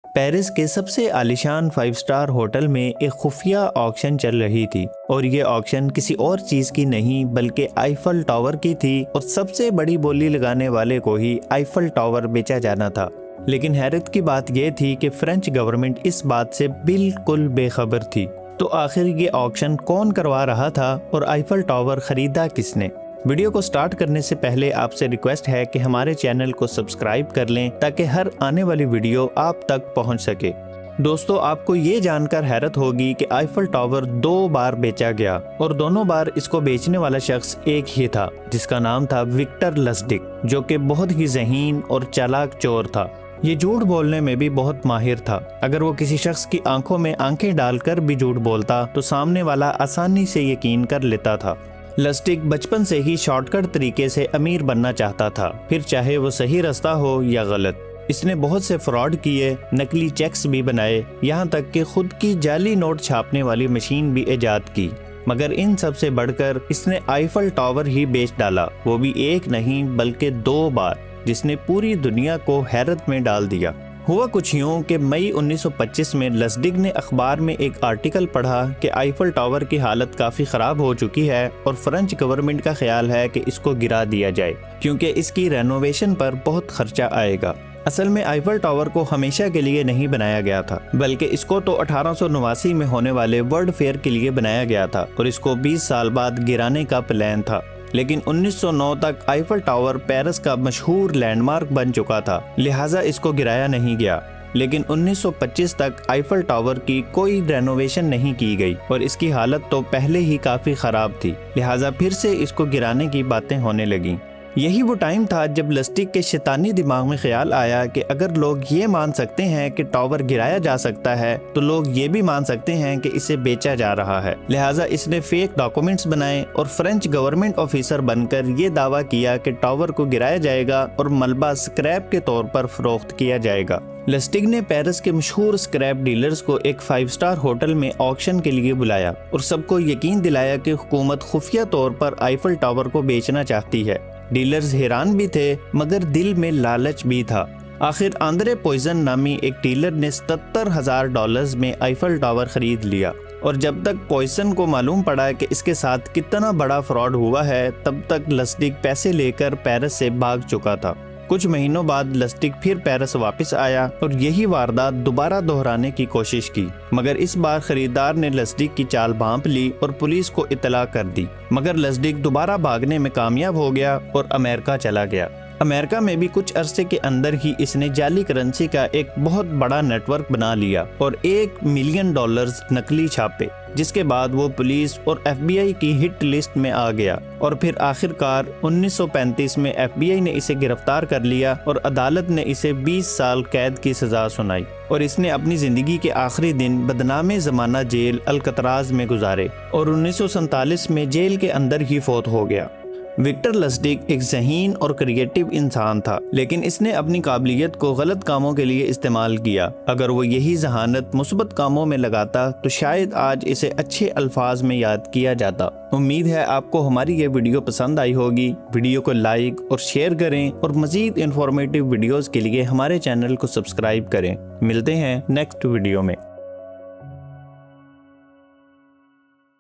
Paris کے سب سے عالیشان 5 star hotel میں ایک خفیہ آکشن چل رہی تھی اور یہ آکشن کسی اور چیز کی نہیں بلکہ آئیفل ٹاور کی تھی اور سب سے بڑی بولی لگانے والے کو ہی آئیفل ٹاور بیچا جانا تھا۔ لیکن حیرت کی بات یہ تھی کہ فرینچ گورنمنٹ اس بات سے بالکل بے خبر تھی۔ تو آخر یہ آکشن کون کروا رہا تھا اور آئیفل ٹاور خریدا کس نے؟ ویڈیو کو سٹارٹ کرنے سے پہلے آپ سے ریکویسٹ ہے کہ ہمارے چینل کو سبسکرائب کر لیں تاکہ ہر آنے والی ویڈیو آپ تک پہنچ سکے۔ دوستو، آپ کو یہ جان کر حیرت ہوگی کہ آئیفل ٹاور 2 بار بیچا گیا اور دونوں بار اس کو بیچنے والا شخص ایک ہی تھا جس کا نام تھا وکٹر لسڈک، جو کہ بہت ہی ذہین اور چالاک چور تھا۔ یہ جھوٹ بولنے میں بھی بہت ماہر تھا۔ اگر وہ کسی شخص کی آنکھوں میں آنکھیں ڈال کر بھی جھوٹ بولتا تو سامنے والا آسانی سے یقین کر لیتا تھا۔ لسٹک بچپن سے ہی شارٹ کٹ طریقے سے امیر بننا چاہتا تھا، پھر چاہے وہ صحیح راستہ ہو یا غلط۔ اس نے بہت سے فراڈ کیے، نقلی چیکس بھی بنائے، یہاں تک کہ خود کی جعلی نوٹ چھاپنے والی مشین بھی ایجاد کی۔ مگر ان سب سے بڑھ کر اس نے آئیفل ٹاور ہی بیچ ڈالا، وہ بھی ایک نہیں بلکہ 2 بار، جس نے پوری دنیا کو حیرت میں ڈال دیا۔ ہوا کچھ یوں کہ مئی 1925 میں لسڈک نے اخبار میں ایک آرٹیکل پڑھا کہ آئیفل ٹاور کی حالت کافی خراب ہو چکی ہے اور فرنچ گورنمنٹ کا خیال ہے کہ اس کو گرا دیا جائے کیونکہ اس کی رینوویشن پر بہت خرچہ آئے گا۔ اصل میں آئیفل ٹاور کو ہمیشہ کے لیے نہیں بنایا گیا تھا، بلکہ اس کو تو 1889 میں ہونے والے ورلڈ فیئر کے لیے بنایا گیا تھا اور اس کو 20 سال بعد گرانے کا پلان تھا۔ لیکن 1909 تک آئیفل ٹاور پیرس کا مشہور لینڈ مارک بن چکا تھا، لہٰذا اس کو گرایا نہیں گیا۔ لیکن 1925 تک آئیفل ٹاور کی کوئی رینوویشن نہیں کی گئی اور اس کی حالت تو پہلے ہی کافی خراب تھی، لہٰذا پھر سے اس کو گرانے کی باتیں ہونے لگیں۔ یہی وہ ٹائم تھا جب لسٹک کے شیطانی دماغ میں خیال آیا کہ اگر لوگ یہ مان سکتے ہیں کہ ٹاور گرایا جا سکتا ہے تو لوگ یہ بھی مان سکتے ہیں کہ اسے بیچا جا رہا ہے۔ لہٰذا اس نے فیک ڈاکومنٹس بنائے اور فرینچ گورنمنٹ آفیسر بن کر یہ دعویٰ کیا کہ ٹاور کو گرایا جائے گا اور ملبہ سکریپ کے طور پر فروخت کیا جائے گا۔ لسٹک نے پیرس کے مشہور سکریپ ڈیلرز کو ایک 5 اسٹار ہوٹل میں آکشن کے لیے بلایا اور سب کو یقین دلایا کہ حکومت خفیہ طور پر آئیفل ٹاور کو بیچنا چاہتی ہے۔ ڈیلرز حیران بھی تھے مگر دل میں لالچ بھی تھا۔ آخر آندرے پوائزن نامی ایک ڈیلر نے $77,000 میں آئیفل ٹاور خرید لیا، اور جب تک پوائزن کو معلوم پڑا کہ اس کے ساتھ کتنا بڑا فراڈ ہوا ہے تب تک لسڈک پیسے لے کر پیرس سے بھاگ چکا تھا۔ کچھ مہینوں بعد لسڈک پھر پیرس واپس آیا اور یہی واردات دوبارہ دہرانے کی کوشش کی، مگر اس بار خریدار نے لسڈک کی چال بھانپ لی اور پولیس کو اطلاع کر دی۔ مگر لسڈک دوبارہ بھاگنے میں کامیاب ہو گیا اور امریکہ چلا گیا۔ امریکہ میں بھی کچھ عرصے کے اندر ہی اس نے جعلی کرنسی کا ایک بہت بڑا نیٹ ورک بنا لیا اور $1 ملین نقلی چھاپے، جس کے بعد وہ پولیس اور FBI کی ہٹ لسٹ میں آ گیا، اور پھر آخر کار 1935 میں FBI نے اسے گرفتار کر لیا اور عدالت نے اسے 20 سال قید کی سزا سنائی، اور اس نے اپنی زندگی کے آخری دن بدنام زمانہ جیل الکتراز میں گزارے اور 1947 میں جیل کے اندر ہی فوت ہو گیا۔ وکٹر لسڈک ایک ذہین اور کریٹیو انسان تھا، لیکن اس نے اپنی قابلیت کو غلط کاموں کے لیے استعمال کیا۔ اگر وہ یہی ذہانت مثبت کاموں میں لگاتا تو شاید آج اسے اچھے الفاظ میں یاد کیا جاتا۔ امید ہے آپ کو ہماری یہ ویڈیو پسند آئی ہوگی۔ ویڈیو کو لائک اور شیئر کریں اور مزید انفارمیٹیو ویڈیوز کے لیے ہمارے چینل کو سبسکرائب کریں۔ ملتے ہیں نیکسٹ ویڈیو میں۔